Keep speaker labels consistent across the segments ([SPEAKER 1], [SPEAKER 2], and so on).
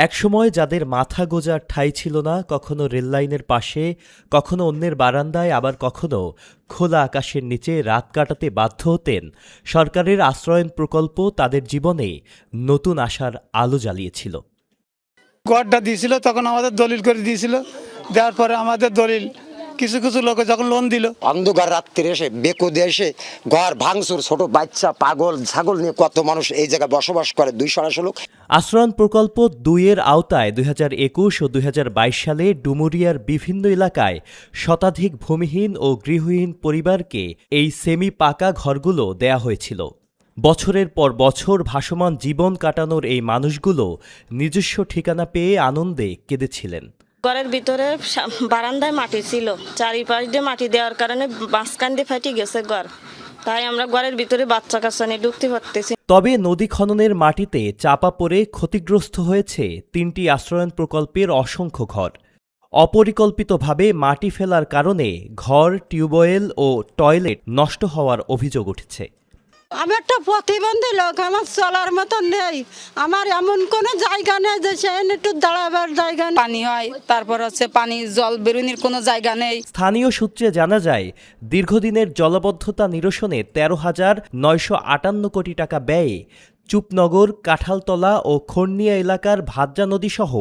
[SPEAKER 1] একসময় যাদের মাথা গোঁজার ঠাঁই ছিল না, কখনো রেললাইনের পাশে, কখনো অন্যের বারান্দায়, আবার কখনো খোলা আকাশের নিচে রাত কাটাতে বাধ্য হতেন, সরকারের আশ্রয়ণ প্রকল্প তাদের জীবনে নতুন আশার আলো জ্বালিয়েছিল।
[SPEAKER 2] ঘরটা দিয়েছিল তখন আমাদের দলিল করে দিয়েছিল, দেওয়ার পরে আমাদের দলিল কিছু কিছু লোক যখন লোন দিল,
[SPEAKER 3] অন্ধকার রাত্রে এসে বেকুদে এসে ঘর ভাঙচুর, ছোট বাচ্চা পাগল ছাগল নিয়ে কত মানুষ এই জায়গায় বসবাস করে, 200 লোক।
[SPEAKER 1] আশ্রয়ণ প্রকল্প ২-এর আওতায় ২০২১ ও ২০২২ সালে ডুমুরিয়ার বিভিন্ন এলাকায় শতাধিক ভূমিহীন ও গৃহহীন পরিবারকে এই সেমি পাকা ঘরগুলো দেয়া হয়েছিল। বছরের পর বছর ভাসমান জীবন কাটানোর এই মানুষগুলো নিজস্ব ঠিকানা পেয়ে আনন্দে কেঁদেছিলেন।
[SPEAKER 4] ঘরের ভিতরে বারান্দায় মাটি ছিল, চারিপাশ দিয়ে মাটি দেওয়ার কারণে বাঁশকান দিয়ে ফাটি গেছে ঘর, তাই আমরা ঘরের ভিতরে বাচ্চা কাচ্চা নিয়ে ঢুকতে পারতেছি।
[SPEAKER 1] তবে নদী খননের মাটিতে চাপা পড়ে ক্ষতিগ্রস্ত হয়েছে ৩টি আশ্রয়ণ প্রকল্পের অসংখ্য ঘর। অপরিকল্পিতভাবে মাটি ফেলার কারণে ঘর, টিউবওয়েল ও টয়লেট নষ্ট হওয়ার অভিযোগ উঠেছে।
[SPEAKER 5] আমি একটা প্রতিবন্ধী লোক, আমার চলার মতন নেই, আমার এমন কোনো জায়গা নেই যে সেখানে একটু দাঁড়াবার জায়গা নেই।
[SPEAKER 6] পানি হয়, তারপর পানি জল বেরোনির কোনো জায়গা নেই।
[SPEAKER 1] স্থানীয় সূত্রে জানা যায়, দীর্ঘদিনের জলবদ্ধতা নিরসনে ১৩,৯৫৮ কোটি টাকা ব্যয়ে চুপনগর, কাঁঠালতলা ও খর্নিয়া এলাকার ভাদ্রা নদীসহ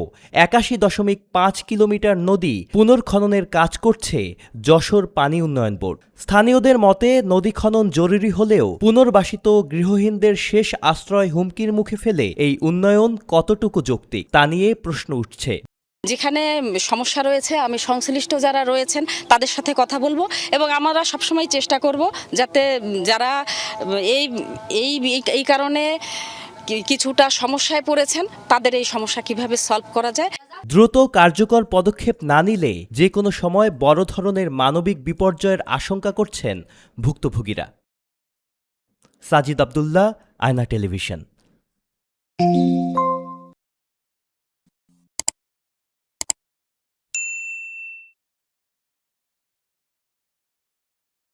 [SPEAKER 1] ৮১.৫ কিলোমিটার নদী পুনর্খননের কাজ করছে যশোর পানি উন্নয়ন বোর্ড। স্থানীয়দের মতে, নদী খনন জরুরি হলেও পুনর্বাসিত গৃহহীনদের শেষ আশ্রয় হুমকির মুখে ফেলে এই উন্নয়ন কতটুকু যৌক্তিক তা নিয়ে প্রশ্ন উঠছে।
[SPEAKER 6] যেখানে সমস্যা রয়েছে, আমি সংশ্লিষ্ট যারা রয়েছেন তাদের সাথে কথা বলবো এবং আমরা সবসময় চেষ্টা করব যাতে যারা এই কারণে কিছুটা সমস্যায় পড়েছেন তাদের এই সমস্যা কিভাবে সলভ করা যায়।
[SPEAKER 1] দ্রুত কার্যকর পদক্ষেপ না নিলে যে কোনো সময় বড় ধরনের মানবিক বিপর্যয়ের আশঙ্কা করছেন ভুক্তভোগীরা। সাজিদ আব্দুল্লাহ, আয়না টেলিভিশন।